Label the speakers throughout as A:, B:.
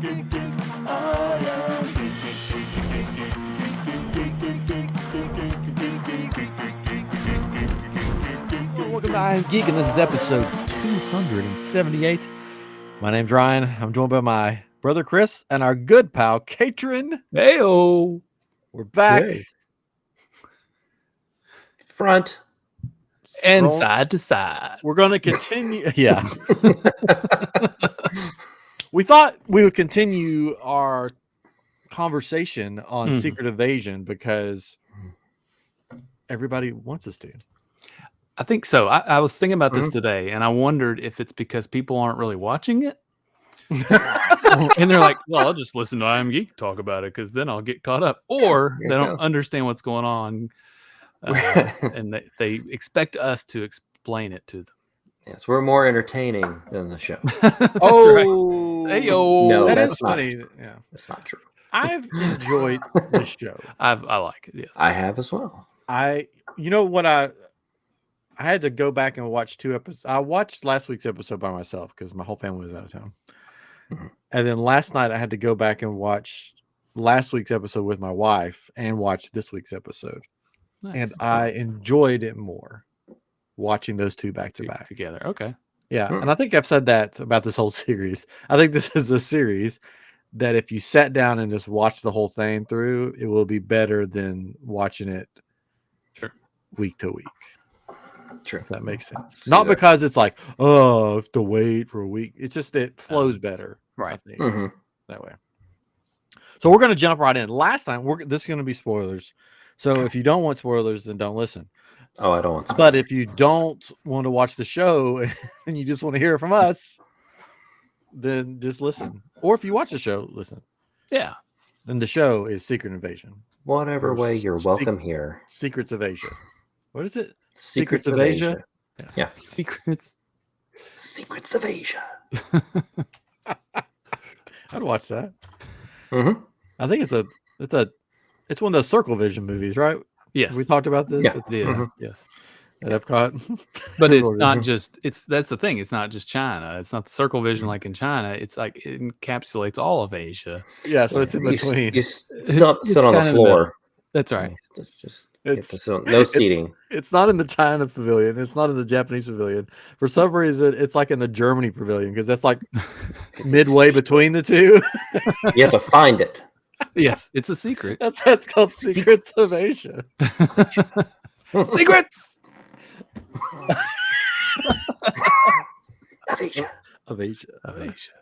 A: Welcome to iamGEEk, and this is episode 278. My name's Ryan. I'm joined by my brother Chris and our good pal Katrin.
B: Heyo,
A: we're back.
B: Hey.
C: Front
B: and
A: Skrulls.
B: side to side.
A: We're going to continue. Yeah. We thought we would continue our conversation on Secret Invasion because everybody wants us to.
B: I think so. I was thinking about this today, and I wondered if it's because people aren't really watching it. And they're like, well, I'll just listen to iamGEEk talk about it because then I'll get caught up. Or they don't understand what's going on, and they expect us to explain it to them.
C: Yes, we're more entertaining than the show.
A: Oh,
B: right. Hey-o.
C: No,
A: that is
C: that's not
A: funny.
C: true.
A: Yeah,
C: That's not true.
A: I've enjoyed this show.
B: I like it. Yes,
C: I have as well.
A: You know what I had to go back and watch 2 episodes. I watched last week's episode by myself because my whole family was out of town. And then last night I had to go back and watch last week's episode with my wife and watch this week's episode.
B: nice.
A: And I enjoyed it more watching those 2 back to back
B: together. Okay.
A: Yeah. And I think I've said that about this whole series. I think this is a series that if you sat down and just watched the whole thing through, it will be better than watching it week to week.
C: True.
A: If that makes sense. Not because it's like, oh, I have to wait for a week. It's just it flows better.
B: Right.
A: I think, that way. So we're going to jump right in. Last time, this is going to be spoilers. So if you don't want spoilers, then don't listen.
C: Oh, I don't want spoilers.
A: But if you don't want to watch the show and you just want to hear it from us, then just listen. Or if you watch the show, listen.
B: Yeah.
A: Then the show is Secret Invasion.
C: Whatever way, you're welcome here.
A: Secrets of Asia. What is it?
C: Secrets of Asia. Yeah.
B: Secrets
C: of Asia.
A: I'd watch that.
C: Mm-hmm.
A: I think it's one of those Circle Vision movies, right?
B: Yes.
A: We talked about this.
B: Yeah.
A: Yes. At Epcot.
B: But it's not just that's the thing. It's not just China. It's not the Circle Vision like in China. It's like it encapsulates all of Asia.
A: Yeah, so it's in between.
C: You sit on the floor.
B: That's right.
C: No seating.
A: It's not in the China pavilion. It's not in the Japanese pavilion. For some reason, it's like in the Germany pavilion because that's like midway between the two.
C: You have to find it.
B: Yes, it's a secret.
A: That's why it's called Secrets of Asia.
B: Secrets
C: of Asia.
A: Of Asia.
B: of Asia.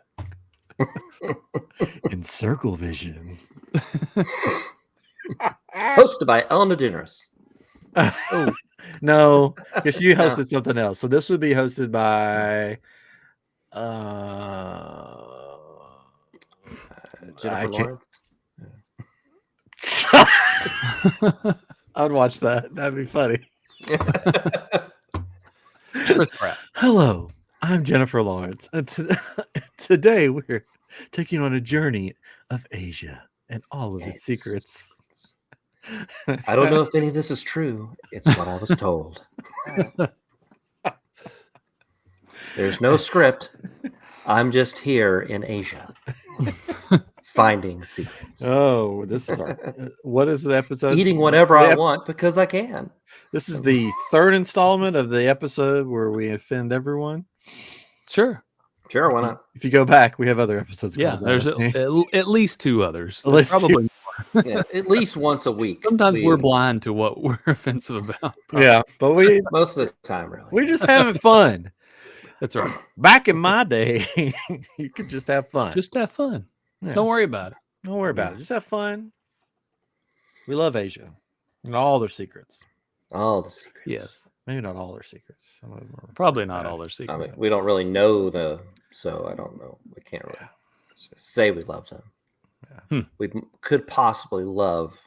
A: In Circle Vision.
C: Hosted by Ellen DeGeneres.
A: Oh no, because you hosted something else. So this would be hosted by
C: Jennifer Lawrence.
A: I would watch that. That'd be funny.
B: Chris Pratt.
A: Hello, I'm Jennifer Lawrence, and today we're taking on a journey of Asia and all of its secrets.
C: I don't know if any of this is true. It's what I was told. There's no script. I'm just here in Asia finding secrets.
A: Oh, this is what is the episode?
C: Eating whatever I want because I can.
A: This is the 3rd installment of the episode where we offend everyone.
B: Sure,
C: why not?
A: If you go back, we have other episodes.
B: Yeah, there's at least 2 others.
A: Probably.
C: Yeah, at least once a week.
B: Sometimes we're blind to what we're offensive about.
A: Yeah, but
C: most of the time, really.
A: We're just having fun.
B: That's right.
A: Back in my day, you could just have fun.
B: Just have fun.
A: Yeah.
B: Don't worry about it.
A: Don't worry about it. Just have fun. We love Asia and all their secrets.
C: All the secrets.
B: Yes.
A: Maybe not all their secrets. Some of them are
B: Probably not all their secrets.
C: I mean, we don't really know so I don't know. We can't really say we love them.
A: Yeah.
C: We could possibly love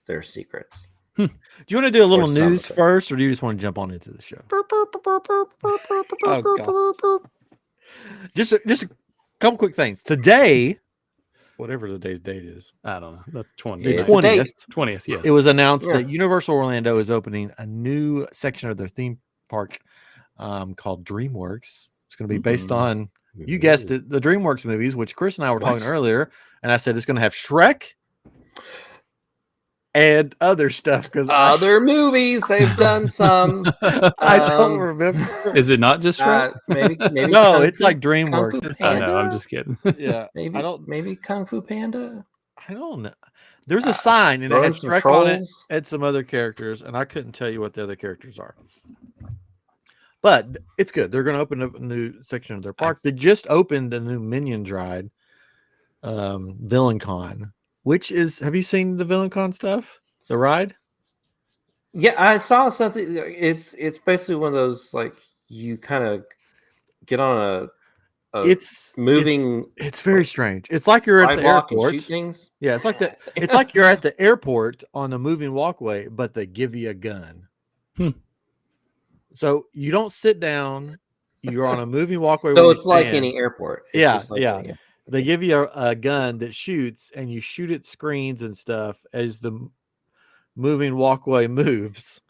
C: their secrets.
A: Do you want to do a little
C: Or some
A: news
C: of it.
A: first, or do you just want to jump on into the show? Oh, God. Just a couple quick things. Today, whatever today's date is,
B: I don't know. The 20th.
A: the
C: It's a
A: 20th,
B: 20th, yes.
A: it was announced
C: Yeah.
A: that Universal Orlando is opening a new section of their theme park called DreamWorks. It's going to be based on You guessed it, the DreamWorks movies, which Chris and I were talking earlier, and I said it's going to have Shrek and other stuff because
C: Other movies they've done some.
A: I don't remember.
B: Is it not just Shrek?
C: Maybe
A: No,
C: Kung
A: it's
C: Fu-
A: like
C: Kung
A: DreamWorks.
C: Fu
A: It's
B: I
A: like,
B: know. I'm
C: Panda?
B: just kidding.
A: yeah,
C: Maybe Kung Fu Panda.
A: I don't know. There's a sign and it had
C: Some
A: Shrek on it
C: trolls.
A: and some other characters, and I couldn't tell you what the other characters are. But it's good. They're going to open up a new section of their park. They just opened a new Minions ride, Villain Con, which is. Have you seen the Villain Con stuff? The ride?
C: Yeah, I saw something. It's basically one of those like you kind of get on a
A: It's
C: moving.
A: It's very strange. It's like you're at the
C: sidewalk and
A: airport.
C: shoot things.
A: Yeah, it's like the. It's like you're at the airport on the moving walkway, but they give you a gun. So you don't sit down. You're on a moving walkway.
C: So
A: where
C: it's like
A: stand.
C: any airport. It's
A: Yeah,
C: just like
A: yeah.
C: any-
A: They give you a gun that shoots, and you shoot at screens and stuff as the moving walkway moves.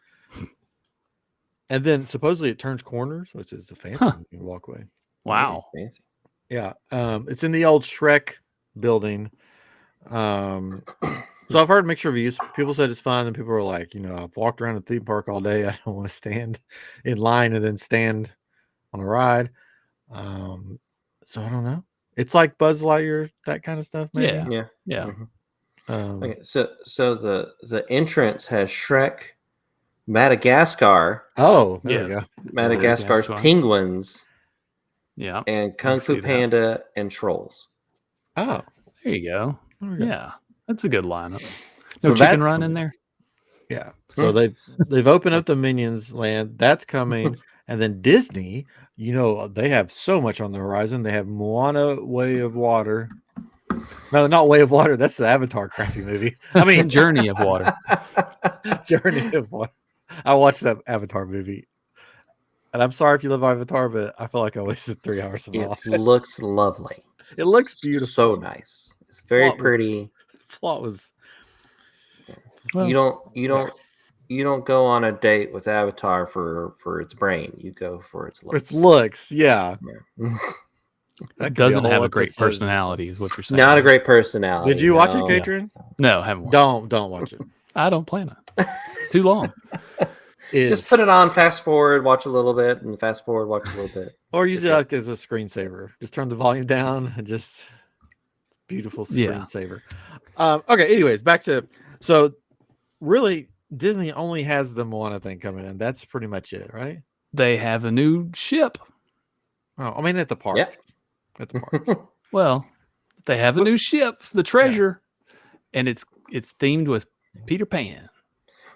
A: And then supposedly it turns corners, which is a fancy moving walkway.
B: Wow.
C: Fancy.
A: Yeah, it's in the old Shrek building. So I've heard mixed reviews. People said it's fun, and people were like, I've walked around a theme park all day. I don't want to stand in line and then stand on a ride. So I don't know. It's like Buzz Lightyear, that kind of stuff. Maybe.
B: Yeah. Yeah.
C: Mm-hmm. Okay, so the entrance has Shrek, Madagascar.
A: Oh, there we
B: Yes.
A: go.
C: Madagascar's
B: Madagascar.
C: penguins.
B: Yeah.
C: And Kung Fu
B: see that.
C: Panda and Trolls.
A: Oh,
B: There you go.
A: there we go.
B: Yeah. That's a good lineup.
A: So
B: No Chicken
A: that's
B: Run in
A: coming.
B: there?
A: Yeah. So they've opened up the Minions land. That's coming. And then Disney, they have so much on the horizon. They have Moana, Way of Water. No, not Way of Water. That's the Avatar crappy movie. I mean,
B: Journey of Water.
A: Journey of Water. I watched that Avatar movie. And I'm sorry if you love Avatar, but I feel like I wasted 3 hours of my life.
C: It looks lovely.
A: It looks beautiful.
C: So nice. It's very
A: Plot was-
C: pretty.
A: Plot was.
B: Well,
C: You don't go on a date with Avatar for its brain. You go for its looks.
A: Its looks, yeah.
C: Yeah.
A: That could be
B: doesn't
A: whole
B: have a great
A: episode.
B: personality, is what you're saying.
C: Not a great personality.
A: Did you watch it,
C: no.
A: Katrin?
B: No, I haven't watched
A: Don't watch it.
B: it. I don't plan on. Too long.
C: Just put it on, fast forward, watch a little bit, and fast forward, watch a little bit.
A: Or use it like as a screensaver. Just turn the volume down and just beautiful screensaver. Okay, anyways, back to really Disney only has the Moana thing coming in. That's pretty much it, right?
B: They have a new ship.
A: Oh, I mean at the park.
C: Yep.
A: At the parks.
B: Well, they have a new ship, the Treasure, and it's themed with Peter Pan.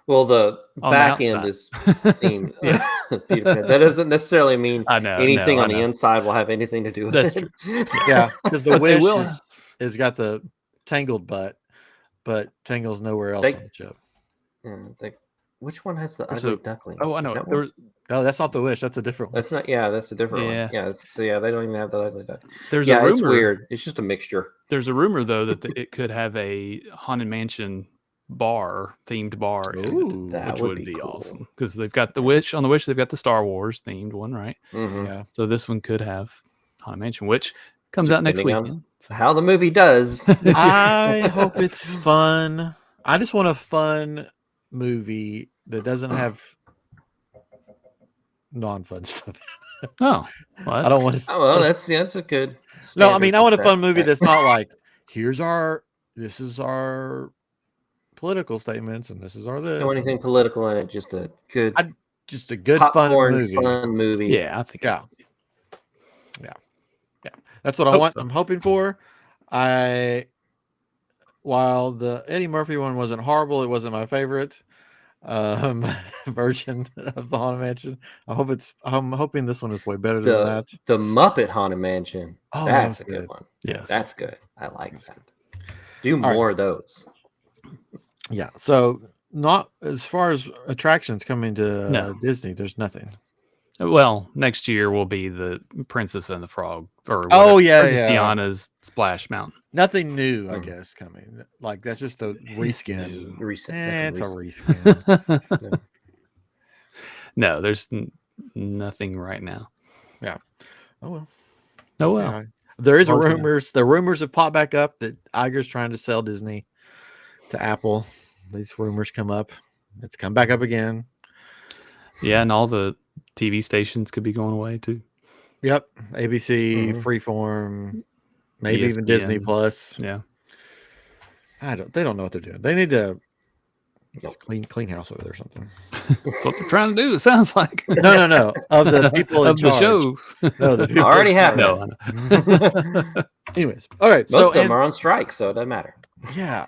C: Well, the
B: On the
C: back end
B: outside.
C: is themed. Peter Pan. That doesn't necessarily mean
B: I know
C: anything
B: I
C: on the
B: know.
C: inside will have anything to do with
B: That's
C: it.
B: true.
A: Yeah, because the
B: But they
A: Wish
B: will
A: is got the Tangled butt, but Tangle's nowhere else
C: They-
A: on the chip.
C: Which one has the
B: There's
C: ugly
B: a-
C: duckling?
B: Oh, I
C: Is
B: know.
C: that
B: There
C: one?
B: was,
A: No, that's not the Wish. That's a different one.
C: That's not. Yeah, that's a different
B: Yeah.
C: one. Yeah. So they don't even have that ugly duck.
B: there's
C: Yeah,
B: a rumor.
C: it's weird. It's just a mixture.
B: There's a rumor though that it could have a Haunted Mansion themed bar in it,
A: Ooh,
C: That
B: which
C: would
B: would
C: be
B: be
C: cool.
B: awesome because they've got the Wish on the Wish. They've got the Star Wars themed one, right?
C: Mhm.
A: yeah.
B: So this one could have Haunted Mansion, which comes out next
C: Depending on
B: weekend. So
C: How the movie does.
A: I hope it's fun. I just want a fun movie that doesn't have non-fun stuff.
B: oh, well,
A: I don't want to.
C: Oh, well, that's a good.
A: No, I mean I want a
C: standard
A: fun movie
C: for
A: that's not like this is our political statements and this is our this.
C: no anything political in it. Just a good
A: Just a good
C: popcorn
A: fun movie.
B: yeah, I think.
A: Yeah. That's what I
B: Hope
A: want.
B: so.
A: I'm hoping for. While the Eddie Murphy one wasn't horrible, it wasn't my favorite version of the Haunted Mansion. I'm hoping this one is way better than that.
C: The Muppet Haunted Mansion.
A: Oh,
C: That's a
A: that's
C: good
A: good.
C: one.
B: Yes.
C: That's good. I like that. Do
A: All right.
C: more of those.
A: Yeah. So not as far as attractions coming to
B: No.
A: Disney, there's nothing.
B: Well, next year will be the Princess and the Frog, or
A: Oh,
B: whatever,
A: yeah,
B: Princess
A: yeah.
B: Diana's Splash Mountain.
A: Nothing new, I
C: Mhm.
A: guess, coming. Like that's just a reskin.
C: Reset.
A: It's a reskin.
B: No, there's nothing right now.
A: Oh well.
B: Oh well.
A: There is
B: Working.
A: rumors. The rumors have popped back up that Iger's trying to sell Disney to Apple. These rumors come up. It's come back up again.
B: Yeah, and all the TV stations could be going away too.
A: Yep. ABC,
C: Mhm.
A: Freeform, maybe even Disney
B: ESPN.
A: Plus.
B: Yeah.
A: They don't know what they're doing. They need to
C: Nope.
A: clean house over there or something.
B: That's what they're trying to do. It sounds like
A: No. Of the people in
B: of the
A: charge.
B: shows.
A: No, the people
C: Already
A: in
C: have
A: charge.
C: that.
A: Anyways, all right.
C: Most of them are on strike, so it doesn't matter.
A: Yeah.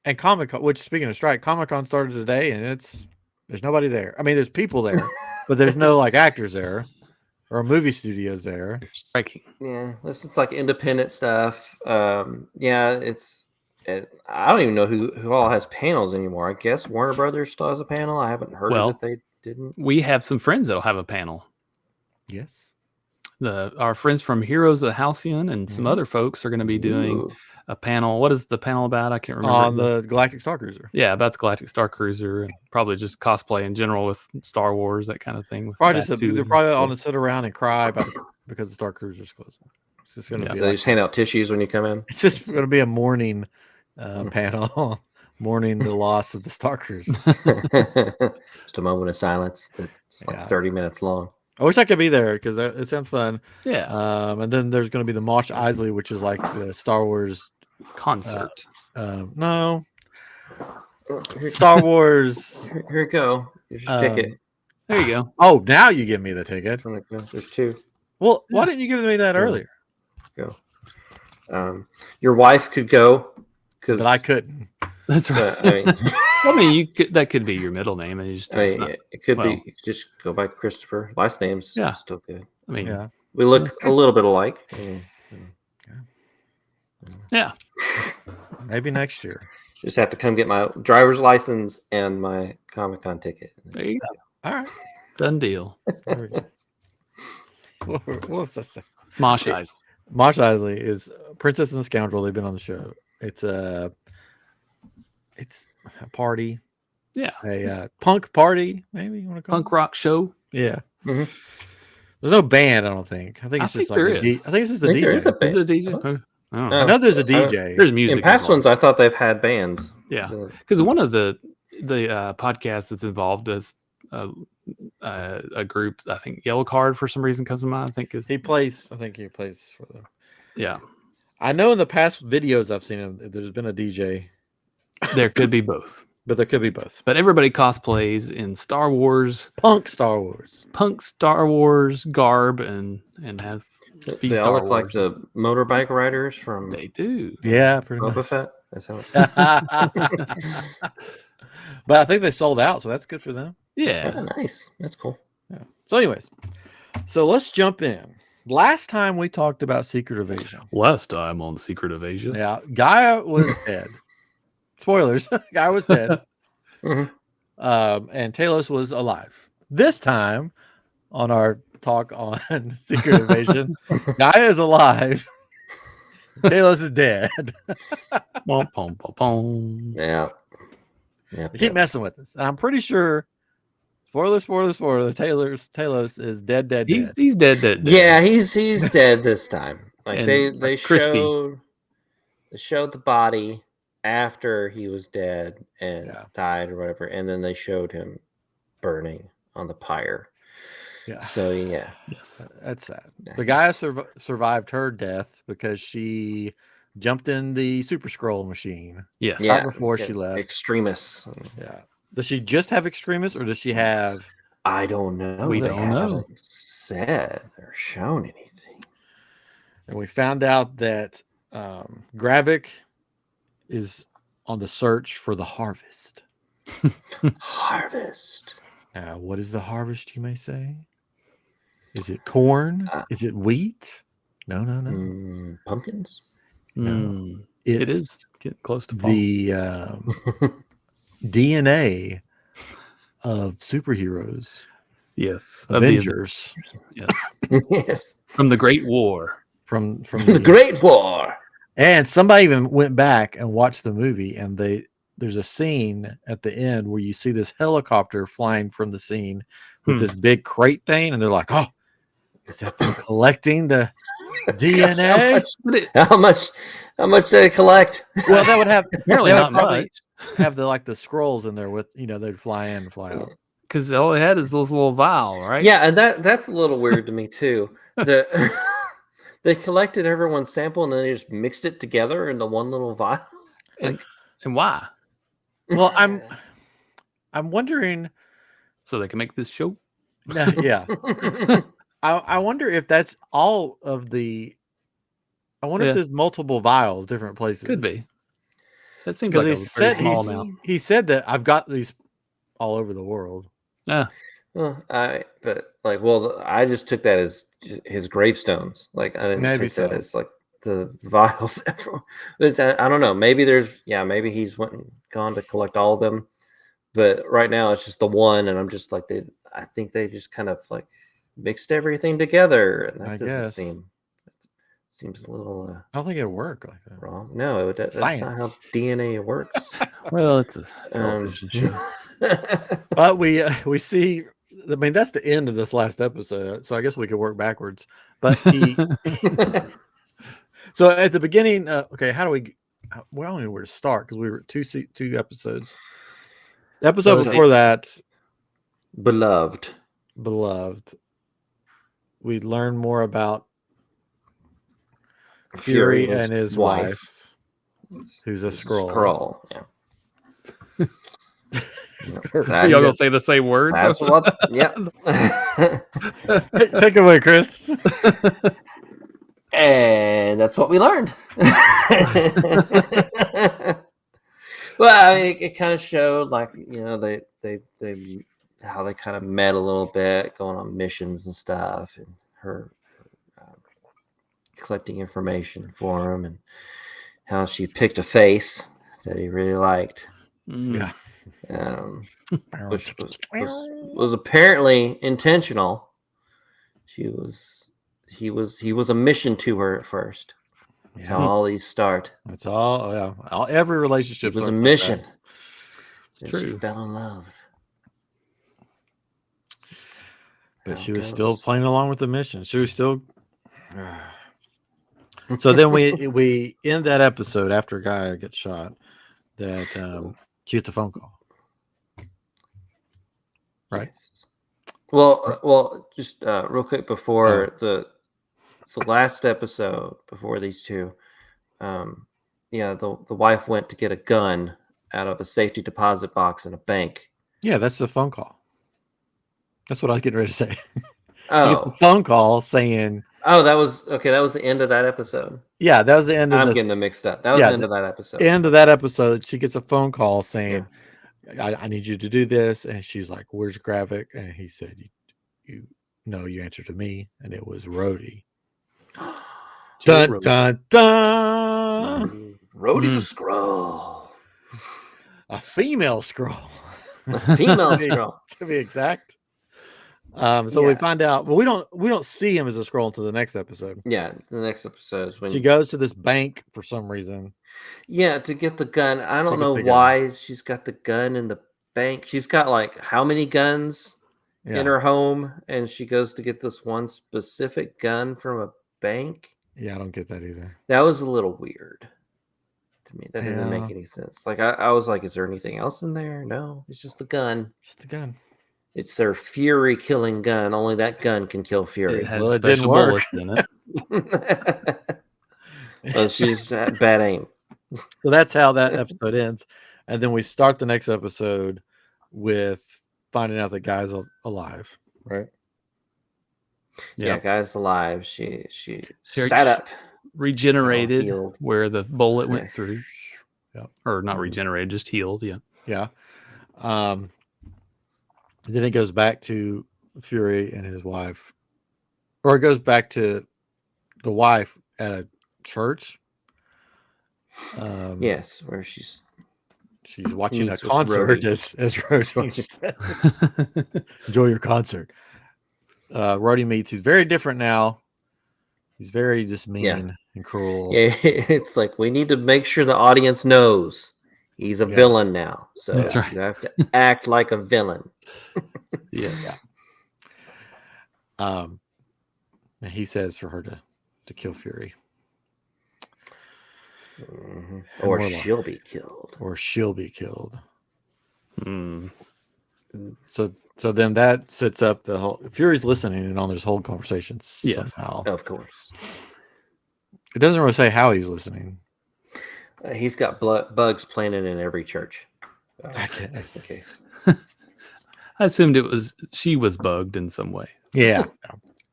A: And Comic-Con, which speaking of strike, Comic-Con started today, and there's nobody there. I mean, there's people there, but there's no like actors there or movie studios there.
B: Striking.
C: Yeah, this is like independent stuff. Yeah, I don't even know who all has panels anymore. I guess Warner Brothers still has a panel. I haven't heard
B: Well,
C: that they didn't.
B: We have some friends that'll have a panel.
A: Yes.
B: Our friends from Heroes of the Halcyon and some other folks are going to be doing
C: Ooh.
B: a panel. What is the panel about? I can't remember.
A: On the Galactic Star Cruiser.
B: Yeah, about the Galactic Star Cruiser and probably just cosplay in general with Star Wars, that kind of thing. With
A: Probably
B: that too.
A: they're probably on to sit around and cry because the Star Cruiser's closing. It's just going to
B: Yeah.
A: be
C: So they just hand out tissues when you come in.
A: it's just going to be a mourning panel, mourning the loss of the Star Cruiser.
C: Just a moment of silence. It's like 30 minutes long.
A: I wish I could be there because it sounds fun.
B: Yeah.
A: And then there's going to be the Mos Eisley, which is like the Star Wars
B: Concert.
A: no, Star Wars.
C: Here you go. Here's your ticket.
B: There you go.
A: Oh, now you give me the ticket.
C: There's two.
A: Well, why didn't you give me that earlier?
C: Go. Your wife could go
A: But I couldn't.
B: That's right. I mean, that could be your middle name, and you just
C: it could be. You could just go by Christopher. Last name's still good.
B: I mean,
C: we look a little bit alike.
B: Yeah.
A: Maybe next year.
C: Just have to come get my driver's license and my Comic-Con ticket.
B: There you go.
A: All right.
B: Done deal.
A: There we go. What was I saying?
B: Mos Eisley.
A: Mos Eisley is Princess and the Scoundrel. They've been on the show. It's a party.
B: Yeah.
A: A punk party, maybe you want to call
B: Punk rock show.
A: it? Yeah.
C: Mm-hmm.
A: There's no band, I don't think. I think it's just like
B: there
A: I think it's just a DJ.
C: Is
B: Is it a DJ? I don't know.
A: I know there's a DJ.
B: There's music.
C: In past
B: involved.
C: ones, I thought they've had bands.
B: Yeah, because one of the podcasts that's involved is a group. I think Yellow Card for some reason comes to mind. I think
A: I think he plays for them.
B: Yeah.
A: I know in the past videos I've seen him, there's been a DJ.
B: There could be both.
A: But there could be both.
B: But everybody cosplays in Star Wars,
A: punk Star Wars
B: garb and have
C: they all look like the motorbike riders from.
B: They do.
A: Yeah, pretty
C: Boba
A: much.
C: Fett. That's how
A: But I think they sold out, so that's good for them.
B: Yeah.
C: Oh, nice. That's cool.
A: Yeah. So, anyways, let's jump in. Last time we talked about Secret Invasion.
B: Last time on Secret Invasion.
A: Yeah, Gaia was dead. Spoilers. Gaia was dead.
C: Mm-hmm.
A: And Talos was alive. This time, on our talk on Secret Invasion, Gaia is alive. Talos is dead.
B: Pom, pom, pom, pom.
C: Yeah.
A: They keep messing with us. And I'm pretty sure, spoiler, Talos is dead.
B: He's dead.
C: Yeah, he's dead this time. Like
B: And
C: they showed the body after he was dead and died or whatever, and then they showed him burning on the pyre.
A: Yeah.
C: So yeah,
B: Yes.
A: That's sad.
C: Nice.
A: The Gaia survived her death because she jumped in the Super Skrull machine.
B: Yes.
C: yeah.
A: before she left.
C: Extremists.
A: Yeah. Does she just have extremists, or does she have?
C: I don't know.
B: We
C: They
B: don't know.
C: haven't said or shown anything.
A: And we found out that Gravik is on the search for the harvest.
C: Harvest.
A: Now, what is the harvest, you may say? Is it corn? Is it wheat? No.
C: Pumpkins.
B: No.
A: It's
B: It is getting close to fall.
A: the DNA of superheroes,
B: Yes.
A: Avengers,
B: Yes.
C: Yes.
B: From the Great War.
A: from
C: The Great War.
A: And somebody even went back and watched the movie, and there's a scene at the end where you see this helicopter flying from the scene with this big crate thing, and they're like, "Oh, Is that them collecting the DNA?
C: How much did they collect?
A: Well, that would have
B: Apparently
A: they would
B: not
A: probably
B: much.
A: have the Skrulls in there with they'd fly in and fly out.
B: Because all they had is those little vial, right?
C: Yeah, and that's a little weird to me too. They collected everyone's sample and then they just mixed it together into one little vial.
B: And why?
A: Well, I'm wondering.
B: So they can make this show?
A: Yeah. I wonder if that's all of the. I wonder if there's multiple vials, different places.
B: Could be. That seems like a very small amount.
A: He said that I've got these all over the world.
B: Yeah.
C: Well, I just took that as his gravestones. Like I didn't take that as like the vials. I don't know. Maybe maybe he's gone to collect all of them. But right now it's just the one, and I'm just like I think they just kind of like mixed everything together, and that doesn't seems a little.
A: I don't think it'd work like that.
C: Wrong. No, that's not how DNA works.
B: Well, it's a television show.
A: But we see. I mean, that's the end of this last episode, so I guess we could work backwards. But so at the beginning, okay, how do we? We don't know where to start because we were two episodes. The episode before that,
C: Beloved.
A: We learn more about Fury and his wife, who's a Skrull.
C: Yeah.
B: Y'all gonna say the same words?
C: That's what. Yeah.
A: Take it away, Chris.
C: And that's what we learned. Well, I mean, it kind of showed like they how they kind of met a little bit, going on missions and stuff, and her collecting information for him, and how she picked a face that he really liked.
A: Yeah.
C: Which was apparently intentional. He was a mission to her at first. That's how all these start.
A: That's all. Yeah, every relationship
C: was a mission.
B: It's true.
C: She fell in love,
A: but she was still playing along with the mission. She was still. So then we end that episode after a guy gets shot. That she gets a phone call. Right.
C: Well, just real quick before the last episode, before these two, the wife went to get a gun out of a safety deposit box in a bank.
A: Yeah, that's the phone call. That's what I was getting ready to say.
C: Oh,
A: she gets a phone call saying.
C: Oh, that was okay. That was the end of that episode.
A: Yeah, that was the end of.
C: I'm getting them mixed up. That was the end of that episode.
A: End of that episode, she gets a phone call saying, I need you to do this, and she's like, "Where's Gravik?" And he said, "You answered to me, and it was Rhodey." Dun dun dun.
C: Rhodey's a Skrull,
A: a female Skrull,
C: female Skrull
A: to be exact. So we find out, but we don't see him as a Skrull until the next episode.
C: Yeah, the next episode is when
A: she goes to this bank for some reason.
C: Yeah, to get the gun. I don't know why she's got the gun in the bank. She's got like how many guns in her home, and she goes to get this one specific gun from a bank.
A: Yeah, I don't get that either.
C: That was a little weird to me. That didn't make any sense. Like I was like, is there anything else in there? No, it's just the gun.
A: Just the gun.
C: It's their Fury killing gun. Only that gun can kill Fury.
B: It has special bullets in it.
C: Well, she's bad aim.
A: So that's how that episode ends. And then we start the next episode with finding out that guy's alive. Right?
C: Yeah, guy's alive. She sat up.
B: Regenerated where the bullet went through. Yeah. Or not regenerated, just healed. Yeah.
A: Yeah. Then it goes back to Fury and his wife. Or it goes back to the wife at a church.
C: Yes, where she's
A: watching a concert as Rhodey said. Enjoy your concert. Rhodey meets. He's very different now. He's very just mean and cruel.
C: Yeah, it's like we need to make sure the audience knows he's a villain now. So
B: that's right.
C: You have to act like a villain.
A: Yeah. And he says for her to kill Fury.
C: Or she'll be killed.
A: Or she'll be killed.
B: Mm.
A: So then that sets up the whole Fury's listening in on this whole conversation somehow.
C: Of course.
A: It doesn't really say how he's listening.
C: He's got bugs planted in every church.
A: I guess.
C: Okay.
B: I assumed she was bugged in some way.
A: Yeah.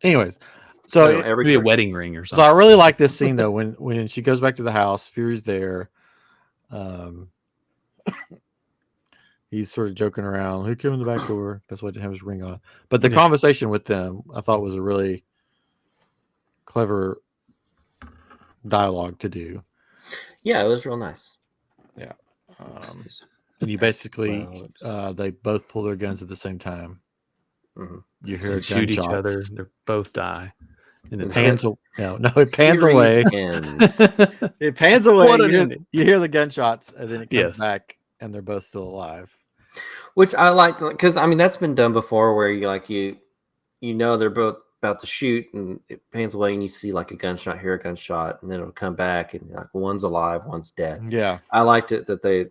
A: Anyways, so
B: maybe a wedding ring or something.
A: So I really like this scene though when she goes back to the house, Fury's there. He's sort of joking around. Who came in the back door? That's why he didn't have his ring on. But the conversation with them, I thought was a really clever dialogue to do.
C: Yeah, it was real nice.
A: Yeah. And you basically, they both pull their guns at the same time.
C: Mm-hmm.
A: You hear
B: shoot each other. They both die.
A: And it pans. It pans away. It pans away. You hear the gunshots, and then it comes back, and they're both still alive.
C: Which I like, because I mean that's been done before, where you know they're both about to shoot, and it pans away, and you see like a gunshot, hear a gunshot, and then it'll come back, and like one's alive, one's dead.
A: Yeah,
C: I liked it that they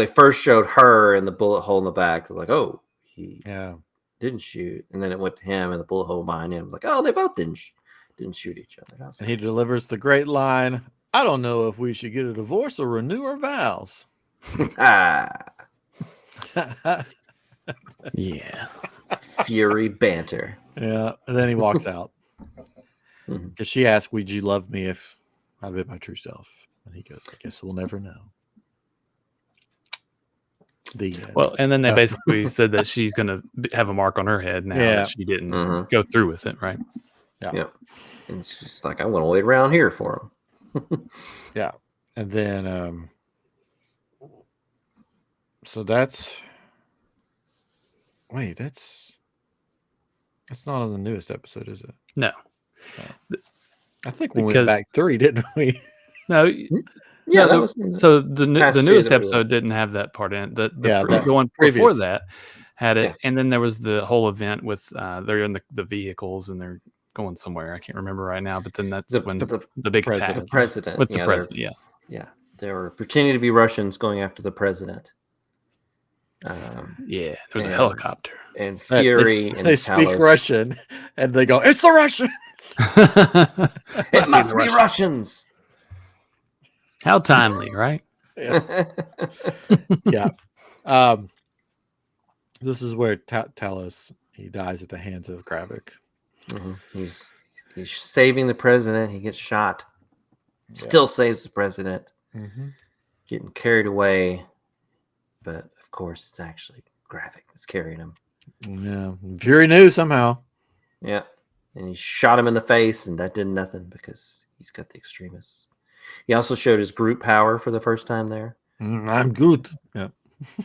C: first showed her and the bullet hole in the back. Like, oh, he didn't shoot, and then it went to him and the bullet hole behind him. Like, oh, they both didn't shoot each other.
A: And he delivers the great line, "I don't know if we should get a divorce or renew our vows."
B: Yeah.
C: Fury banter.
A: Yeah, and then he walks out because she asked, "Would you love me if I'd been my true self?" And he goes, "I guess we'll never know."
B: Well, and then they basically said that she's going to have a mark on her head now that she didn't go through with it, right?
C: Yeah. And she's like, I'm going to wait around here for him.
A: Yeah. And then, so that's not on the newest episode, is it?
B: No.
A: I think we went back 3, didn't we?
B: No.
C: Yeah,
B: no, the newest episode didn't have that part in. The one before that had it, and then there was the whole event with they're in the vehicles and they're going somewhere. I can't remember right now, but then that's when the big attack.
C: The president
B: with the president.
C: Yeah, they were pretending to be Russians going after the president.
B: There was a helicopter
C: and Fury.
A: They speak Russian, and they go, "It's the Russians!
C: It must be Russians!"
B: How timely, right?
A: Yeah. This is where Talos he dies at the hands of Gravik.
C: Mm-hmm. He's saving the president. He gets shot. Still saves the president.
A: Mm-hmm.
C: Getting carried away, but of course it's actually Gravik that's carrying him.
A: Yeah, Fury knew somehow.
C: Yeah, and he shot him in the face, and that did nothing because he's got the extremists. He also showed his group power for the first time there.
A: I'm good. Yeah.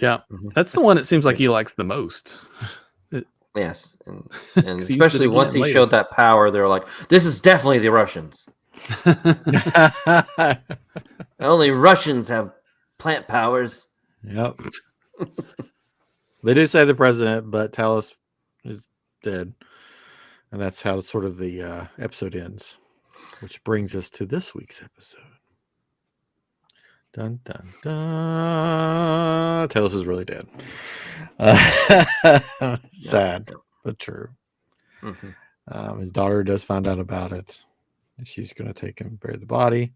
B: Yeah. That's the one it seems like he likes the most.
C: Yes. And especially once he showed that power, they were like, this is definitely the Russians. Only Russians have plant powers.
A: Yep. They do say the president, but Talos is dead. And that's how sort of the episode ends. Which brings us to this week's episode. Dun, dun, dun. Talos is really dead. Sad, but true. Mm-hmm. His daughter does find out about it. And she's going to take him, bury the body.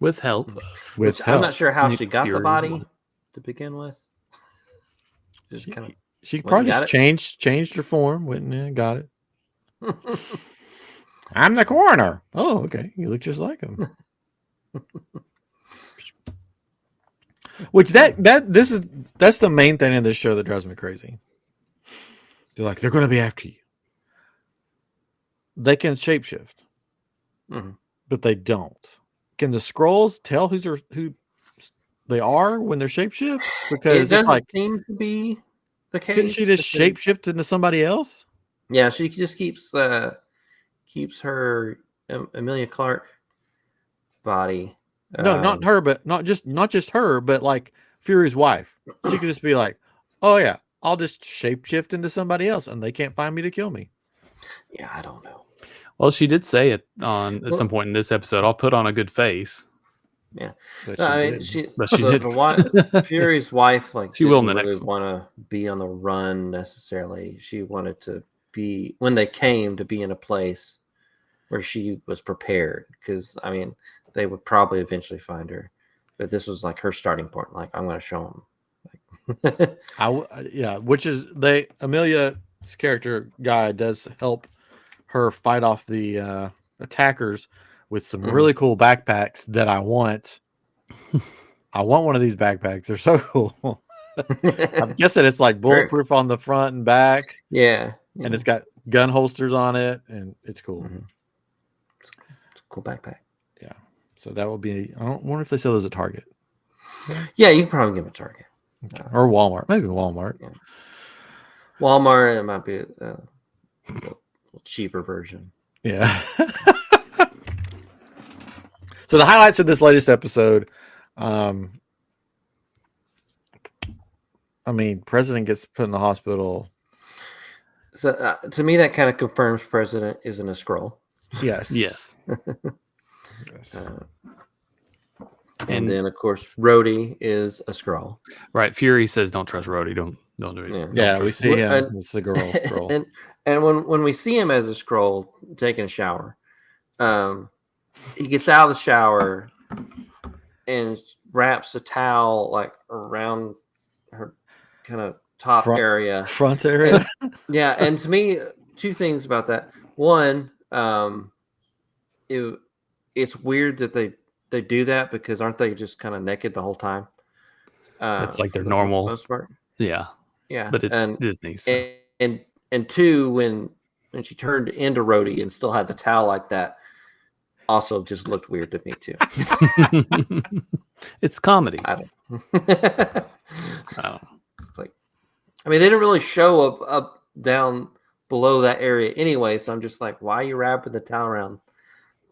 B: With help.
C: I'm not sure how she got the body to begin with.
A: She probably just changed her form, went in and got it. I'm the coroner. Oh, okay. You look just like him. Which that's the main thing in this show that drives me crazy. They're like, they're going to be after you. They can shapeshift, but they don't. Can the Skrulls tell who they are when they're shapeshift? Because
C: it doesn't seem to be the case.
A: Couldn't she just shapeshift into somebody else?
C: Yeah, she just keeps her Emilia Clarke body.
A: No, not her, but not just her, but like Fury's wife. She could just be like, "Oh yeah, I'll just shapeshift into somebody else, and they can't find me to kill me."
C: Yeah, I don't know.
B: Well, she did say it at some point in this episode. I'll put on a good face.
C: Yeah,
A: But
C: no,
A: she
C: I mean,
A: didn't.
B: But she
C: the
B: didn't.
C: wife, Fury's wife, like
B: She will
C: didn't
B: in the
C: really
B: next one.
C: want to be on the run necessarily. She wanted to be when they came to be in a place where she was prepared. Because I mean, they would probably eventually find her, but this was like her starting point. Like I'm going to show them.
A: Yeah, which is Amelia's character guy does help her fight off the attackers with some really cool backpacks that I want. I want one of these backpacks. They're so cool. I'm guessing it's like bulletproof on the front and back.
C: Yeah.
A: And it's got gun holsters on it, and it's cool.
C: It's a cool backpack.
A: Yeah. So that will be. I don't wonder if they sell those at Target.
C: Yeah, you can probably give them a Target.
A: Okay. Or Walmart. Maybe Walmart.
C: Yeah. Walmart, it might be a little cheaper version.
A: Yeah. So the highlights of this latest episode, I mean, President gets put in the hospital.
C: So to me, that kind of confirms President isn't a Skrull.
A: Yes.
B: Yes.
A: Yes.
C: And then, of course, Rhodey is a Skrull.
B: Right. Fury says, "Don't trust Rhodey. Don't do it."
A: Yeah, we see him. It's the girl Skrull.
C: And when we see him as a Skrull taking a shower, he gets out of the shower and wraps a towel like around her kind of top area.
A: Front area.
C: Yeah, and to me, two things about that. One, it's weird that they do that because aren't they just kind of naked the whole time?
B: It's like their normal.
C: Most part.
B: Yeah.
C: Yeah.
B: But it's Disney. So.
C: And two, when she turned into Rhodey and still had the towel like that, also just looked weird to me too.
B: It's comedy.
C: I don't.
B: Oh.
C: It's like, I mean, they didn't really show up down below that area anyway. So I'm just like, why are you wrapping the towel around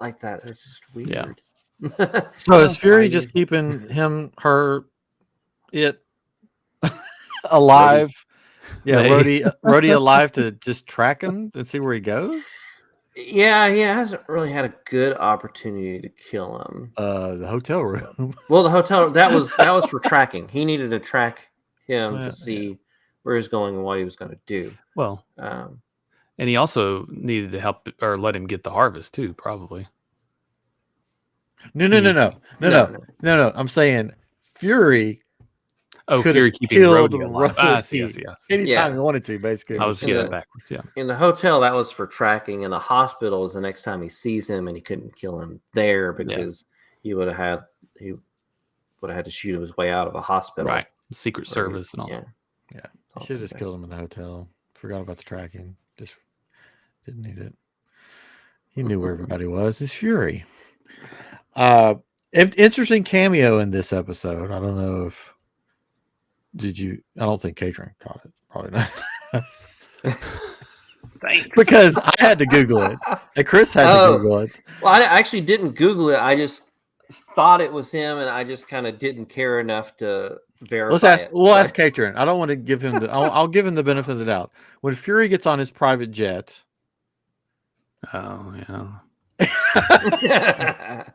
C: like that? That's just weird.
B: Yeah.
A: So is Fury just keeping it alive? Yeah, Rhodey alive to just track him and see where he goes?
C: Yeah, he hasn't really had a good opportunity to kill him.
A: The hotel room.
C: Well, the hotel that was for tracking. He needed to track him to see where he's going and what he was going to do.
B: Well, and he also needed to help or let him get the harvest too, probably.
A: No. I'm saying Fury.
B: Fury keeping Rhodey alive. Yes.
A: Anytime he wanted to, basically.
B: I was getting backwards. Yeah.
C: In the hotel, that was for tracking. In the hospital, is the next time he sees him, and he couldn't kill him there because he would have had to shoot his way out of a hospital.
B: Right. Secret Service and all.
C: Yeah.
A: He should have just killed him in the hotel. Forgot about the tracking. Just didn't need it. He knew where everybody was. It's Fury. Interesting cameo in this episode. I don't know if. I don't think Katrin caught it. Probably not.
B: Thanks.
A: Because I had to Google it. And Chris had to Google it.
C: Well, I actually didn't Google it. I just thought it was him, and I just kind of didn't care enough to verify
A: We'll ask Katrin. I don't want to give him I'll give him the benefit of the doubt. When Fury gets on his private jet.
B: Oh, yeah.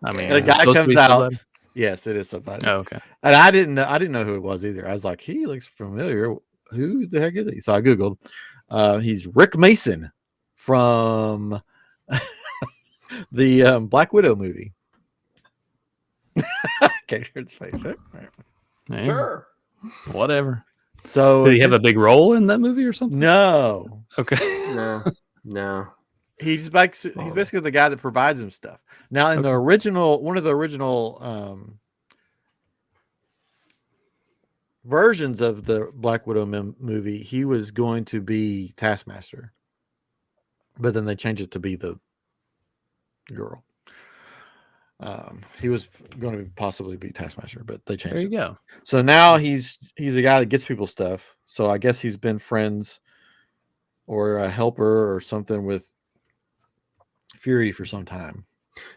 A: I mean, the guy comes out. Yes, it is somebody.
B: Oh, okay.
A: And I didn't know who it was either. I was like, he looks familiar. Who the heck is he? So I Googled. He's Rick Mason from the Black Widow movie. Katrin's face.
B: Right?
C: Sure.
B: Whatever.
A: So
B: did he have a big role in that movie or something?
A: No.
B: Okay.
C: No.
A: He's basically the guy that provides him stuff. Now, in one of the original versions of the Black Widow movie, he was going to be Taskmaster, but then they changed it to be the girl. He was going to possibly be Taskmaster, but they changed it.
B: There you go.
A: So now he's a guy that gets people stuff. So I guess he's been friends or a helper or something with Fury for some time.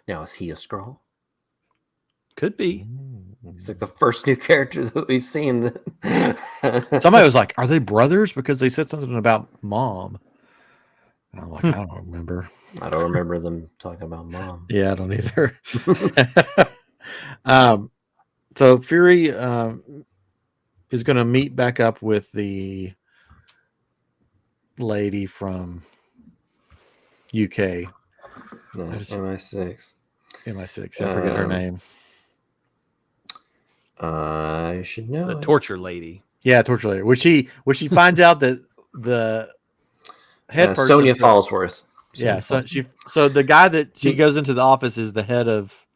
C: Now, is he a Skrull?
B: Could be.
C: He's like the first new character that we've seen.
A: Somebody was like, "Are they brothers?" Because they said something about mom. And I'm like, I don't remember.
C: I don't remember them talking about mom.
A: Yeah, I don't either. So Fury is going to meet back up with the lady from UK.
C: No, MI6.
A: MI6. I forget her name.
C: I should know.
B: The torture lady.
A: Yeah, torture lady. Which she finds out that the head person,
C: Sonia Fallsworth.
A: Yeah, so the guy that she goes into the office is the head of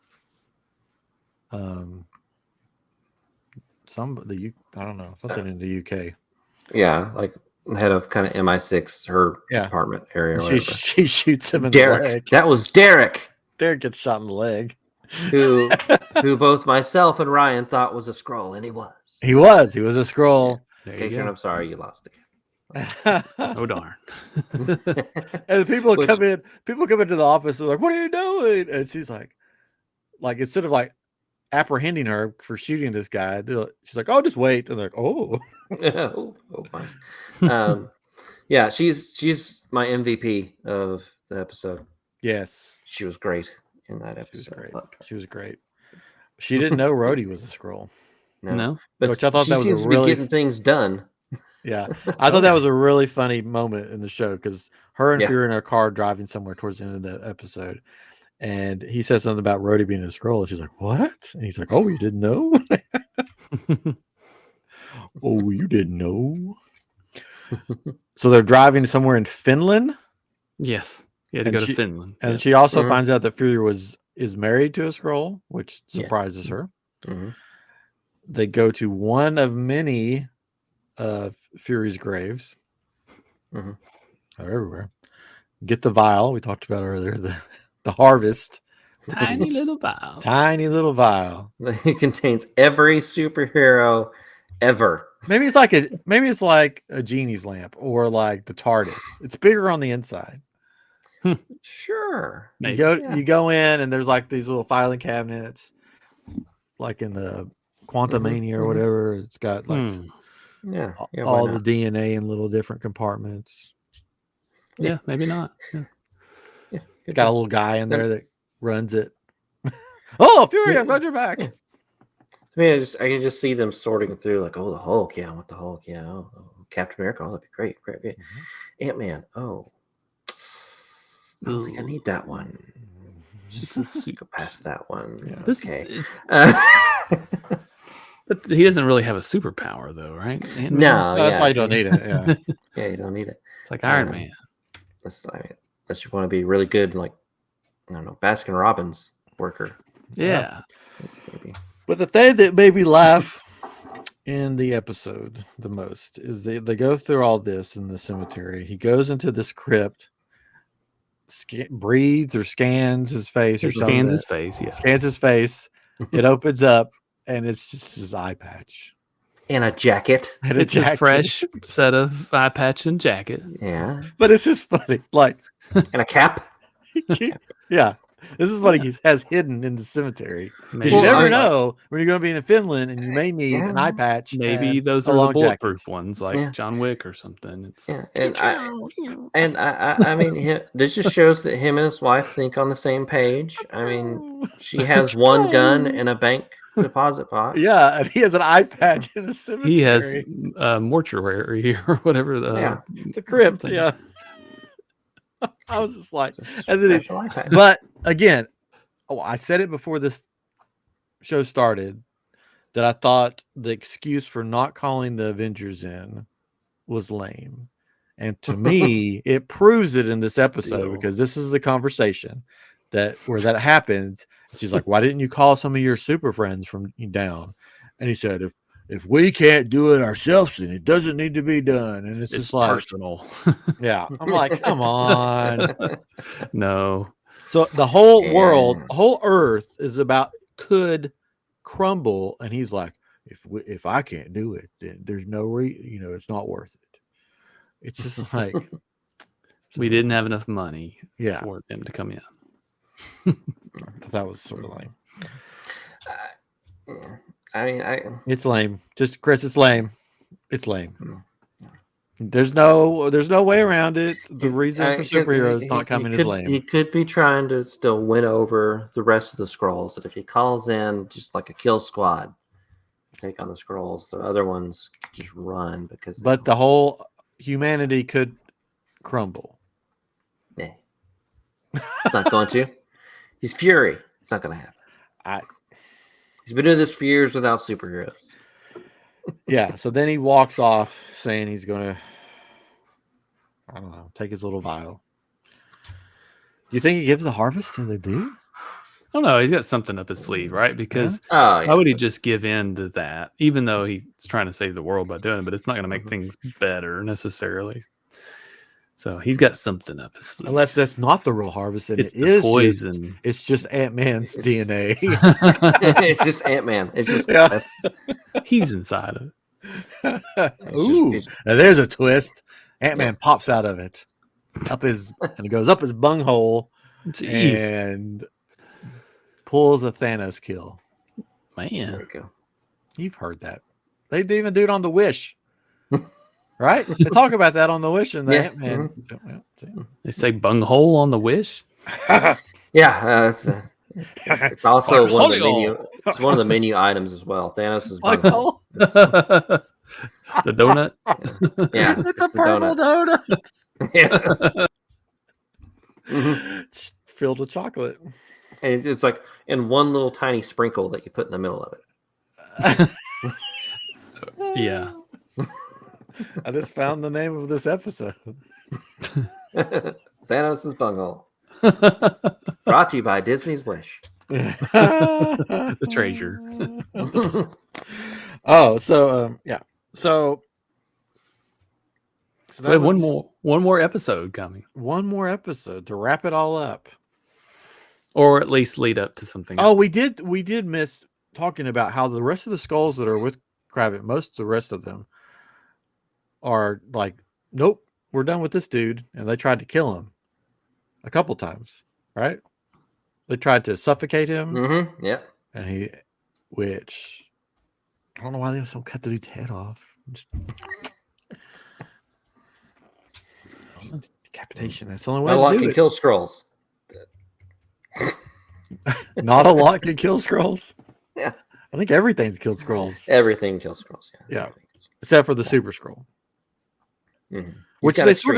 A: I don't know, something in the UK.
C: Yeah, like head of kind of MI6, her department area. Or
A: she shoots him in
C: Derek.
A: the leg.
C: That was Derek.
A: Derek gets shot in the leg.
C: Who both myself and Ryan thought was a Skrull, and he was.
A: He was a Skrull.
C: Yeah. Gatron, I'm sorry you lost again.
B: Oh darn.
A: And people come into the office and they're like, what are you doing? And she's like instead of like apprehending her for shooting this guy, she's like, oh, just wait. And they're like, oh.
C: Fine. Yeah, she's my MVP of the episode.
A: Yes.
C: She was great in that episode.
A: She was great. She didn't know Rhodey was a Skrull.
B: No.
C: But
A: which I thought that was
C: seems to be getting things done.
A: Yeah, I thought that was a really funny moment in the show because her and Fury in a car driving somewhere towards the end of the episode, and he says something about Rhodey being a Skrull, and she's like, "What?" And he's like, "Oh, you didn't know? Oh, you didn't know?" So they're driving somewhere in Finland.
B: Yes, he had to go to Finland,
A: and she also finds out that Fury is married to a Skrull, which surprises her.
C: Mm-hmm.
A: They go to one of many Fury's graves.
C: Mm-hmm.
A: They're everywhere. Get the vial we talked about earlier, the harvest.
B: Tiny little vial.
A: Tiny little vial.
C: It contains every superhero ever.
A: Maybe it's like a genie's lamp or like the TARDIS. It's bigger on the inside.
C: Sure.
A: You go in and there's like these little filing cabinets, like in the Quantumania or whatever. It's got like all the DNA in little different compartments.
B: Yeah, maybe not. Yeah.
A: It's got a little guy in there that runs it. Oh, Fury, I'm glad you're back.
C: I mean, I can just see them sorting through, like, oh, the Hulk, I want the Hulk, oh, Captain America, that'd be great. Mm-hmm. Ant-Man, I don't think I need that one. Just go past that one. Yeah. Okay.
B: But he doesn't really have a superpower, though, right?
C: No,
A: that's why you don't need it. Yeah,
C: yeah, you don't need it.
B: It's like Iron Man.
C: Unless you want to be really good, like, I don't know, Baskin Robbins worker.
B: Yeah.
C: Maybe.
A: But the thing that made me laugh in the episode the most is they go through all this in the cemetery. He goes into this crypt, breathes or scans his face or something.
B: Scans his face, yeah.
A: Scans his face. It opens up, and it's just his eye patch.
C: And a jacket.
B: It's a fresh set of eye patch and jacket.
C: Yeah.
A: But it's just funny. Like,
C: and a cap.
A: Yeah. This is what he has hidden in the cemetery. Because you never know when you're going to be in Finland and you may need an eye patch.
B: Maybe those are the bulletproof ones, like John Wick or something.
C: I mean, this just shows that him and his wife think on the same page. I mean, she has one gun and a bank deposit box.
A: Yeah, and he has an eye patch in the cemetery.
B: He has mortuary or whatever.
A: It's a crypt. Yeah. I was just like, but again, I said it before this show started that I thought the excuse for not calling the Avengers in was lame. And to me, it proves it in this episode because this is the conversation where that happens. She's like, why didn't you call some of your super friends from down? And he said, if we can't do it ourselves, then it doesn't need to be done. And it's just like
B: personal.
A: Yeah. I'm like, come on.
B: No.
A: So the whole world, whole earth could crumble. And he's like, if I can't do it, then there's no it's not worth it. It's just like
B: we didn't have enough money
A: for
B: them to come in.
A: That was sort of lame.
C: I mean,
A: it's lame. Just Chris, it's lame. It's lame. There's no way around it. The reason for superheroes not coming is lame.
C: He could be trying to still win over the rest of the Skrulls. That if he calls in just like a kill squad, take on the Skrulls, the other ones just run because.
A: But the whole humanity could crumble.
C: Nah. It's not going to. He's Fury. It's not going to happen. He's been doing this for years without superheroes.
A: Yeah, so then he walks off saying he's going to, I don't know, take his little vial. You think he gives the harvest to the dude?
B: I don't know. He's got something up his sleeve, right? Because
C: why
B: would he just give in to that? Even though he's trying to save the world by doing it, but it's not going to make things better necessarily. So he's got something up his sleeve.
A: Unless that's not the real harvest, and
B: it's
A: it is
B: poison.
A: It's just Ant-Man's DNA.
C: It's just Ant-Man. It's just
B: he's inside of it.
A: Ooh, now there's a twist. Ant-Man pops out of it, and it goes up his bunghole, and pulls a Thanos kill.
B: Man,
C: there we go.
A: You've heard that. They even do it on The Wish. Right? They talk about that on The Wish and the Ant-Man.
B: They say bunghole on The Wish.
C: It's also one of the menu. It's one of the menu items as well. Thanos is bunghole.
B: The donut.
C: Yeah,
A: it's a purple donut. Filled with chocolate.
C: And it's like in one little tiny sprinkle that you put in the middle of it.
B: Yeah.
A: I just found the name of this episode.
C: Thanos' bunghole. Brought to you by Disney's Wish.
B: The treasure.
A: So
B: we have one more episode coming.
A: One more episode to wrap it all up.
B: Or at least lead up to something
A: else. We did miss talking about how the rest of the Skrulls that are with Kravitz, most of the rest of them are like, nope, we're done with this dude. And they tried to kill him a couple times, right? They tried to suffocate him.
C: Mm-hmm. Yeah.
A: And which I don't know why they also cut the dude's head off. Decapitation. That's the only way
C: a
A: to
C: lot
A: do
C: can
A: it.
C: Kill Skrulls.
A: Not a lot can kill Skrulls.
C: Yeah.
A: I think everything's killed Skrulls.
C: Everything kills Skrulls.
A: Yeah. Except for the Super Skrull.
C: Mm-hmm.
A: Which they sort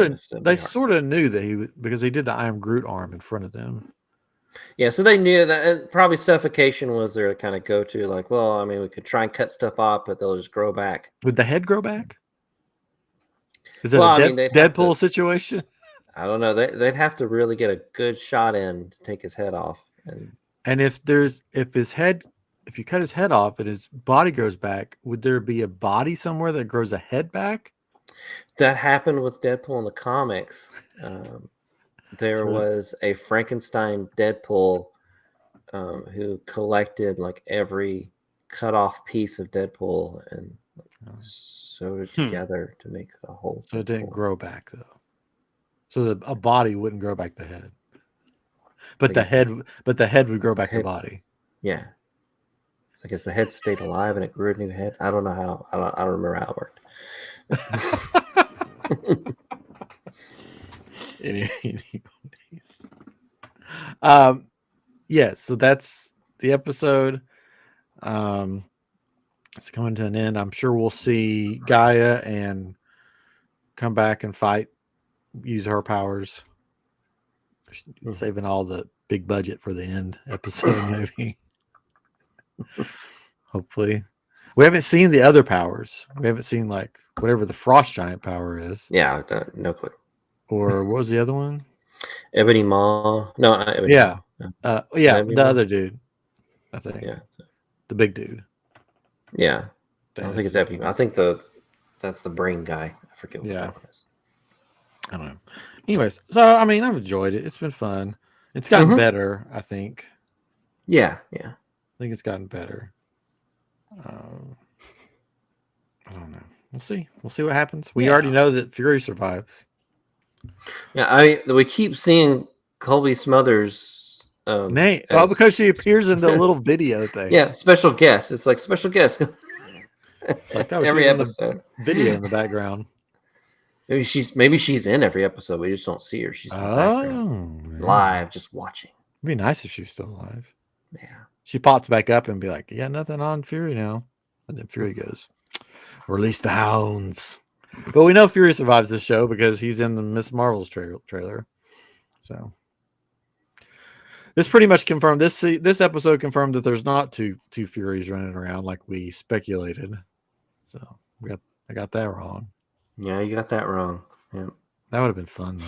A: of knew that because he did the I Am Groot arm in front of them.
C: Yeah, so they knew that probably suffocation was their kind of go-to. Like, well, I mean, we could try and cut stuff off, but they'll just grow back.
A: Would the head grow back? Is that a Deadpool situation?
C: I don't know. They'd have to really get a good shot in to take his head off.
A: And if you cut his head off and his body grows back, would there be a body somewhere that grows a head back?
C: That happened with Deadpool in the comics. There was a Frankenstein Deadpool who collected like every cut off piece of Deadpool and sewed it together to make a whole.
A: So it didn't grow back though. So a body wouldn't grow back the head, but the head would grow back the body.
C: Yeah. So I guess the head stayed alive and it grew a new head. I don't know how. I don't remember how it worked.
A: Yes, so that's the episode. It's coming to an end. I'm sure we'll see Gaia and come back and fight, use her powers, saving all the big budget for the end episode, maybe. Hopefully. We haven't seen the other powers. We haven't seen like whatever the frost giant power is.
C: Yeah, no clue.
A: Or what was the other one?
C: Ebony Maw. No, not Ebony
A: yeah.
C: Maw.
A: The other dude. I think.
C: Yeah.
A: The big dude.
C: Yeah. I don't think it's Ebony Maw. I think that's the brain guy. I forget what that one is.
A: I don't know. Anyways, so I mean, I've enjoyed it. It's been fun. It's gotten better, I think.
C: Yeah.
A: I think it's gotten better. I don't know. We'll see. We'll see what happens. We already know that Fury survives.
C: Yeah, we keep seeing Colby Smulders'
A: name. Well, because she appears in the little video thing.
C: Yeah, special guest. It's like special guest.
A: It's like,
C: every episode.
A: Video in the background.
C: Maybe she's in every episode. We just don't see her. She's in the background, live, just watching.
A: It'd be nice if she was still alive.
C: Yeah.
A: She pops back up and be like, "Yeah, nothing on Fury now," and then Fury goes, "Release the hounds." But we know Fury survives this show because he's in the Miss Marvel's trailer. So this pretty much confirmed this episode confirmed that there's not two Furies running around like we speculated. So I got that wrong.
C: Yeah, you got that wrong. Yeah.
A: That would have been fun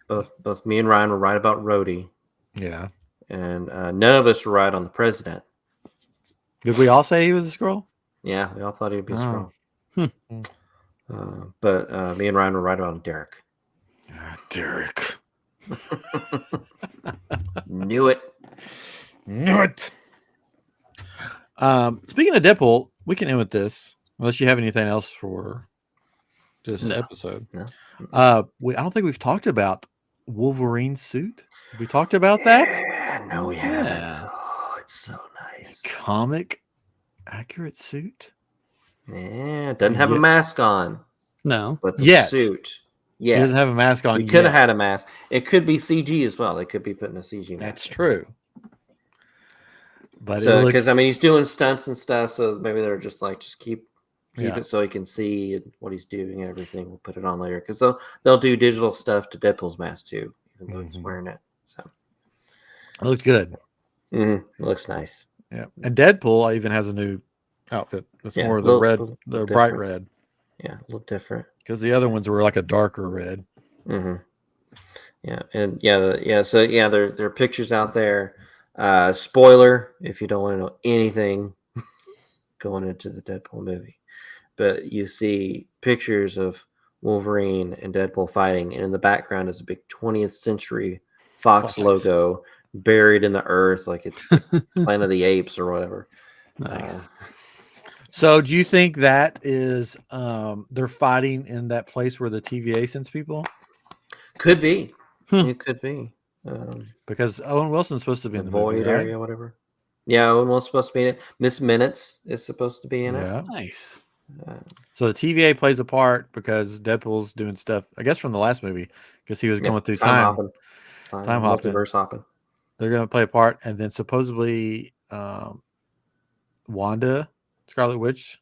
C: though. both me and Ryan were right about Rhodey.
A: Yeah.
C: And none of us were right on the president.
A: Did we all say he was a Skrull?
C: Yeah, we all thought he'd be a Skrull.
A: Hmm.
C: But me and Ryan were right about Derek.
A: Derek.
C: Knew it.
A: Speaking of Deadpool, we can end with this. Unless you have anything else for this episode.
C: No.
A: I don't think we've talked about Wolverine's suit. Have we talked about that?
C: No, we haven't. Oh, it's so nice.
A: Comic accurate suit.
C: Yeah, it doesn't have a mask on.
B: No.
C: But the suit.
A: Yeah. He doesn't have a mask on.
C: He could have had a mask. It could be CG as well. They could be putting a CG mask.
A: That's true. But
C: because he's doing stunts and stuff, so maybe they're just like, keep it so he can see what he's doing and everything. We'll put it on later because they'll do digital stuff to Deadpool's mask too, even though he's wearing it. So
A: it looked good.
C: It looks nice.
A: Yeah, and Deadpool even has a new outfit. It's more of the red, the bright red.
C: Yeah, a little different
A: because the other ones were like a darker red.
C: Yeah, and so there are pictures out there. Spoiler if you don't want to know anything going into the Deadpool movie. But you see pictures of Wolverine and Deadpool fighting, and in the background is a big 20th Century Fox logo buried in the earth, like it's Planet of the Apes or whatever.
B: Nice.
A: So, do you think that is they're fighting in that place where the TVA sends people?
C: Could be. It could be.
A: Because Owen Wilson's supposed to be in the
C: void
A: movie,
C: area, whatever. Yeah, Owen Wilson's supposed to be in it. Miss Minutes is supposed to be in it.
B: Nice.
A: So the TVA plays a part because Deadpool's doing stuff, I guess, from the last movie because he was going through time hopping.
C: Multiverse hopping.
A: They're going to play a part, and then supposedly Wanda, Scarlet Witch,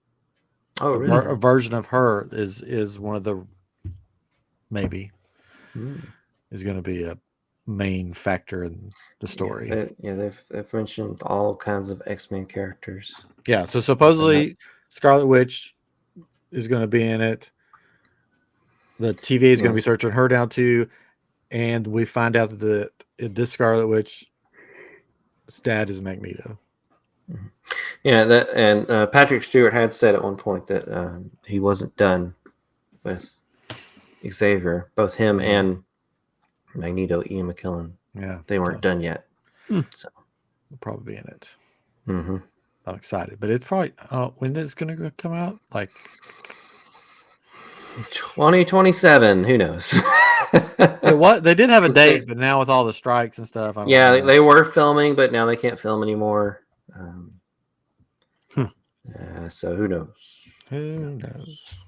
C: really?
A: a version of her is one of the is going to be a main factor in the story.
C: They've mentioned all kinds of X-Men characters.
A: Yeah, so supposedly Scarlet Witch is going to be in it. The TVA is going to be searching her down too, and we find out that this Scarlet Witch's dad is Magneto.
C: Yeah, and Patrick Stewart had said at one point that he wasn't done with Xavier. Both him and Magneto, Ian McKellen.
A: Yeah,
C: they weren't done yet. So
A: we'll probably be in it. I'm excited, but it's probably when is it going to come out? Like
C: 2027. Who knows?
A: What they did have a date, but now with all the strikes and stuff,
C: they were filming, but now they can't film anymore. So who knows?
A: Who knows?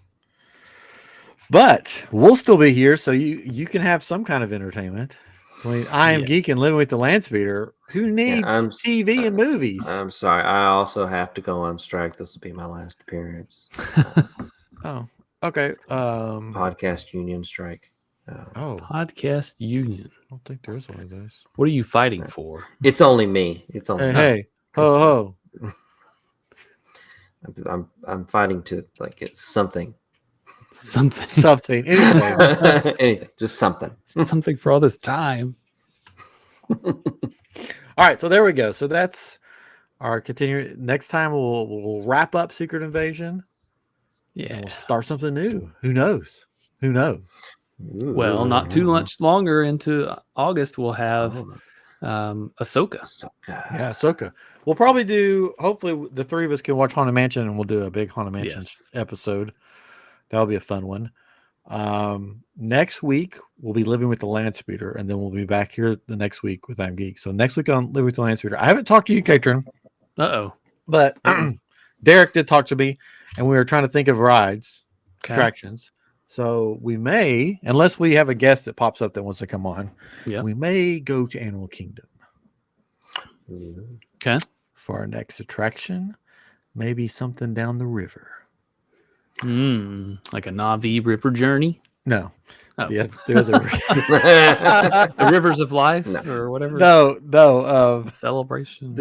A: But we'll still be here, so you can have some kind of entertainment. I mean, I am geek and living with the land speeder. Who needs TV and movies?
C: I'm sorry. I also have to go on strike. This will be my last appearance.
A: Oh, okay.
C: Podcast union strike.
B: Podcast union.
A: I don't think there is one of those.
B: What are you fighting for?
C: It's only me. It's only
A: hey, ho ho.
C: I'm fighting to get something.
A: Anything.
C: Anything. Just something.
B: Something for all this time.
A: All right, so there we go. So that's our continue. Next time we'll wrap up Secret Invasion.
B: Yeah.
A: And we'll start something new. Who knows?
B: Well, not too much longer into August, we'll have Ahsoka.
A: Yeah, Ahsoka. We'll probably do, hopefully the three of us can watch Haunted Mansion and we'll do a big Haunted Mansion episode. That'll be a fun one. Next week, we'll be Living with the Land Speeder, and then we'll be back here the next week with iamGEEk. So next week on Living with the Land Speeder, I haven't talked to you, Katrin.
B: Uh-oh.
A: But Derek did talk to me, and we were trying to think of rides. attractions. So we may, unless we have a guest that pops up that wants to come on, we may go to Animal Kingdom.
B: Okay.
A: For our next attraction, maybe something down the river.
B: Like a Na'vi river journey?
A: No.
B: Oh.
A: The
B: the rivers of life or whatever.
A: No.
B: Celebration.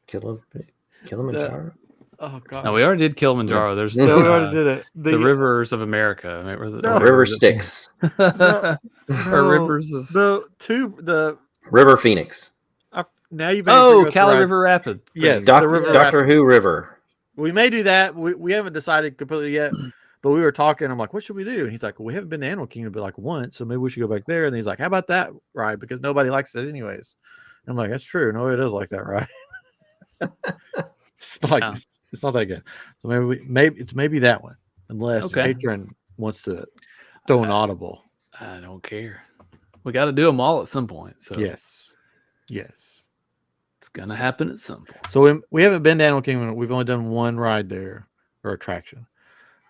C: Kilimanjaro.
A: Oh God!
B: No, we already did Kilimanjaro. There's
A: we already did it.
B: The rivers of America.
C: River Styx.
B: Or rivers of
A: the
C: River Phoenix.
A: Now you've
B: Cali River Rapid.
A: Yes,
C: Doctor Who River.
A: We may do that. We haven't decided completely yet, but we were talking. I'm like, what should we do? And he's like, well, we haven't been to Animal Kingdom but like once, so maybe we should go back there. And he's like, how about that ride? Because nobody likes it anyways. And I'm like, that's true. Nobody does like that ride. It's not that good. So maybe that one, unless Patron wants to throw an audible.
B: I don't care. We got to do them all at some point. So
A: yes, it's
B: gonna happen at some point.
A: So we haven't been to Animal Kingdom. We've only done one ride there or attraction.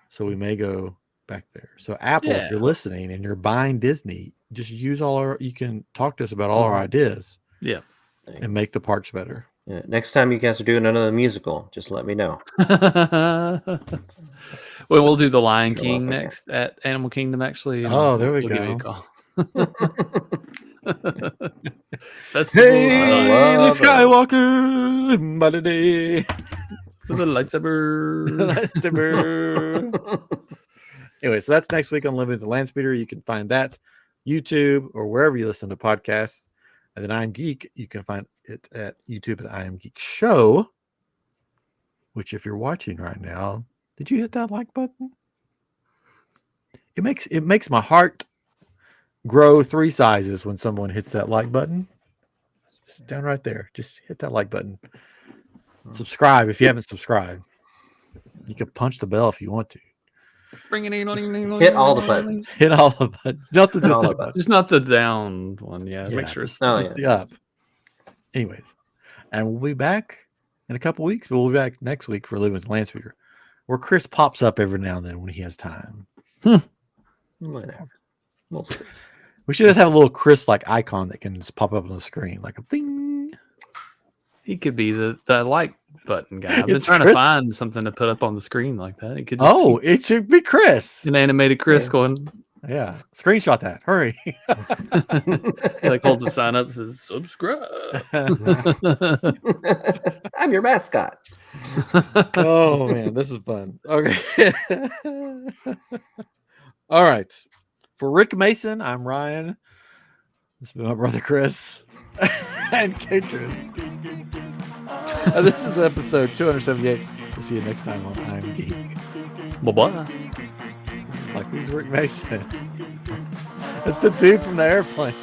A: So we may go back there. So Apple, if you're listening and you're buying Disney, just use you can talk to us about all our ideas.
B: Yeah,
A: and make the parks better.
C: Yeah, next time you guys are doing another musical, just let me know.
B: We'll do the Lion King next at Animal Kingdom. Actually,
A: there we
B: go.
A: Give you a call.
B: Hey,
A: Luke Skywalker, by the day.
B: The lightsaber.
A: Anyway, so that's next week on Living with the Landspeeder. You can find that YouTube or wherever you listen to podcasts. And then iamGEEk, you can find it at YouTube at iamGEEK Show, which if you're watching right now, did you hit that like button? It makes my heart grow 3 sizes when someone hits that like button. Just down right there. Just hit that like button. Subscribe if you haven't subscribed. You can punch the bell if you want to.
C: Hit all the buttons.
A: Hit all the buttons. Not the dislike button.
B: Just not the down one. Yeah, make sure it's
A: the up. Anyways, and we'll be back in a couple weeks, but we'll be back next week for Living with Landspeeder, where Chris pops up every now and then when he has time.
C: Whatever.
A: We should just have a little Chris-like icon that can just pop up on the screen, like a ding.
B: He could be the like button guy. I've been trying to find something to put up on the screen like that. It could.
A: It should be Chris.
B: An animated Chris going.
A: Yeah, screenshot that. Hurry.
B: He like holds the sign up and says, subscribe.
C: I'm your mascot.
A: Oh, man, this is fun. Okay. All right. For Rick Mason, I'm Ryan. This is my brother Chris. And Katrin. This is episode 278. We'll see you next time on iamGEEK.
B: Bye-bye.
A: Like, who's Rick Mason? It's the dude from the airplane.